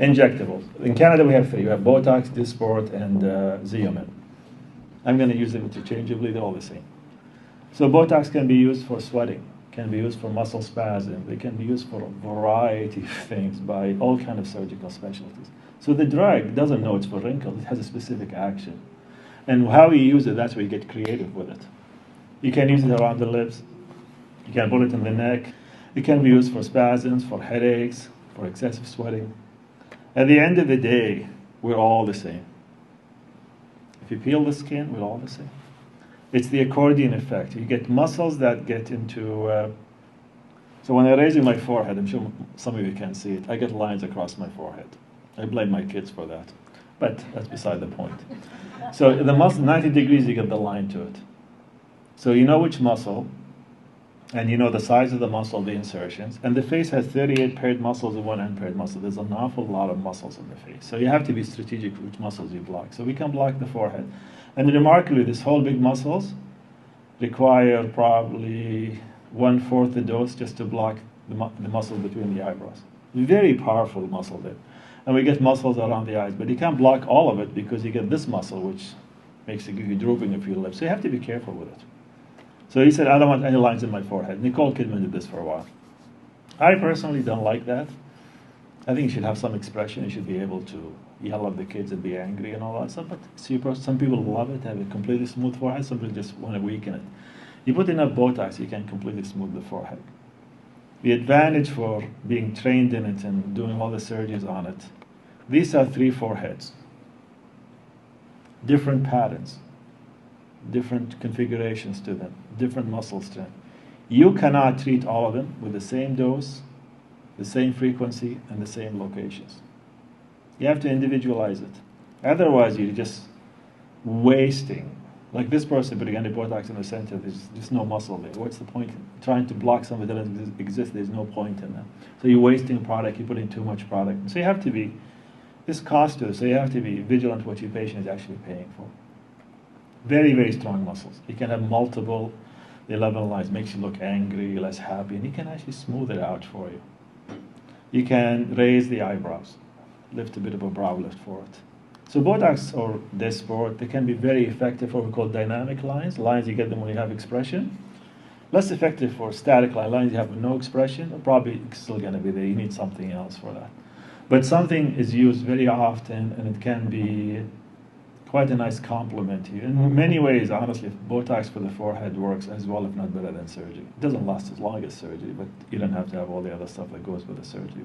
Injectables. In Canada, we have three. We have Botox, Dysport, and Xeomin. I'm going to use them interchangeably. They're all the same. So Botox can be used for sweating, can be used for muscle spasm. They can be used for a variety of things by all kinds of surgical specialties. So the drug doesn't know it's for wrinkles. It has a specific action. And how you use it, that's where you get creative with it. You can use it around the lips. You can put it in the neck. It can be used for spasms, for headaches, for excessive sweating. At the end of the day, we're all the same. If you peel the skin, we're all the same. It's the accordion effect. You get muscles that get into... so when I'm raising my forehead, I'm sure some of you can see it, I get lines across my forehead. I blame my kids for that. But that's beside the point. So the muscle, 90 degrees, you get the line to it. So you know which muscle, and you know the size of the muscle, the insertions, and the face has 38 paired muscles and one unpaired muscle. There's an awful lot of muscles in the face. So you have to be strategic which muscles you block. So we can block the forehead. And remarkably, this whole big muscles require probably 1/4 the dose just to block the muscle between the eyebrows. Very powerful muscle there. And we get muscles around the eyes, but you can't block all of it because you get this muscle, which makes you drooping of your lips. So you have to be careful with it. So he said, I don't want any lines in my forehead. Nicole Kidman did this for a while. I personally don't like that. I think you should have some expression. You should be able to yell at the kids and be angry and all that stuff. But some people love it, have a completely smooth forehead. Some people just want to weaken it. You put enough Botox, you can completely smooth the forehead. The advantage for being trained in it and doing all the surgeries on it, these are 3 foreheads. Different patterns, different configurations to them, different muscle strength. You cannot treat all of them with the same dose, the same frequency, and the same locations. You have to individualize it. Otherwise, you're just wasting. Like this person putting any Botox in the center, there's just no muscle there. What's the point in trying to block something that doesn't exist? There's no point in that. So you're wasting product, you're putting too much product. So you have to be, this cost to us, so you have to be vigilant what your patient is actually paying for. Very, very strong muscles. You can have multiple 11 lines, makes you look angry, less happy, and you can actually smooth it out for you. You can raise the eyebrows, lift a bit of a brow lift for it. So Botox or Dysport, they can be very effective for what we call dynamic lines. Lines, you get them when you have expression. Less effective for static lines you have no expression. They're probably still going to be there. You need something else for that. But something is used very often, and it can be quite a nice complement to you. In many ways, honestly, Botox for the forehead works as well, if not better than surgery. It doesn't last as long as surgery, but you don't have to have all the other stuff that goes with the surgery.